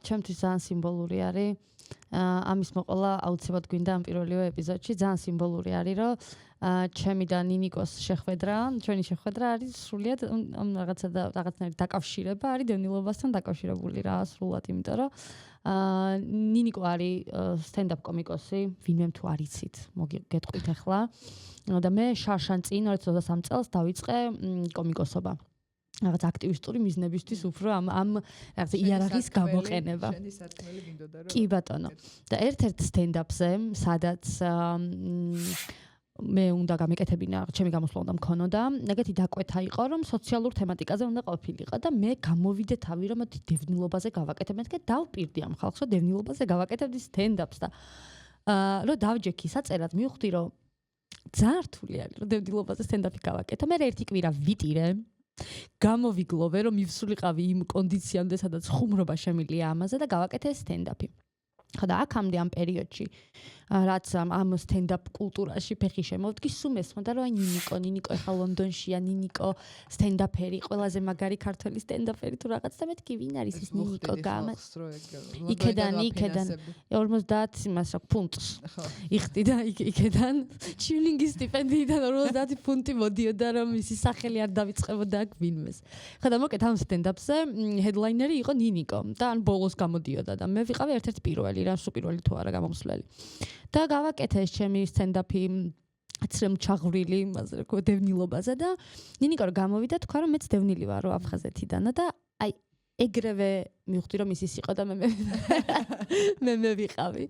ჩემთვის ძალიან სიმბოლური არის. ამის მოყოლა აუცილებლად გვინდა ამ პირველივე ეპიზოდში. ძალიან სიმბოლური არის, რომ ჩემი და ნინიკოს შეხვედრა, ჩვენი შეხვედრა არის სრულიად ამ რაღაცნაირი დაკავშირება არის დევნილობასთან დაკავშირებული რა სრულად, იმიტომ რომ ნინიკო არის სტენდაპ კომიკოსი, ვინმე თუ არ იცით, მოგეკეთყვით ახლა. და მე შარშან წინ 2023 წელს დავიწყე კომიკოსობა. რაღაც აქტივისტური მიზნებისთვის უფრო ამ რაღაც იარაღის გამოყენება. კი ბატონო. და ერთ-ერთ სტენდაპზე, სადაც მე უნდა გამეკეთებინა, ჩემი გამოსვლა უნდა მქონოდა, ეგეთი დაკვეთა იყო, რომ სოციალურ თემატიკაზე უნდა ყოფილიყო და მე გამოვიდე თავი, რომ დევნილობაზე გავაკეთებ, მეთქე დავპირდი ამ ხალხს, რომ დევნილობაზე გავაკეთებდი სტენდაპს და რომ დავჯექი საწერად, მივხვდი, რომ ძალიან რთული არის, რომ დევნილობაზე სტენდაპი გავაკეთო. მე ერთი კვირა ვიტირე, გამოვიგლოვე, რომ მივსულიყავი იმ კონდიციამდე, სადაც ხუმრობა შემილია ამაზე და გავაკეთე სტენდაპი. ხოდა აქამდე ამ პერიოდში რაც ამ სტენდაპ კულტურაში ფეხი შემოვდგი, სულ მესმოდა, რომ ნინიკო ეხლა ლონდონშია, ნინიკო სტენდაპერი, ყველაზე მაგარი ქართველი სტენდაპერი თუ რაღაც და მეთქი ვინ არის ეს ნინიკო გამა. იქედან 50 იმას რა ფუნტს. იხდი და იქედან ჩივლინგის სტიპენდიიდან 50 ფუნტი მოდიოდა, რომ ისი სახელი არ დავიწყებოდა აქ ვინმეს. ხოდა მოკეთ ამ სტენდაპზე ჰედლაინერი იყო ნინიკო და ან ბოლოს გამოდიოდა და მე ვიყავი ერთ-ერთი პირველი რა, სულ პირველი თუ არა გამომსვლელი. და გავაკეთე ჩემი სტენდაპი ცრემ ჩაღვრილი, იმაზე რა ქვია, დევნილობაზე და ნინიკო რომ გამოვიდა, თქვა რომ მეც დევნილი ვარ რო აფხაზეთიდან და აი ეგრევე მივხვდი რომ ის იყო და მე ვიყავი.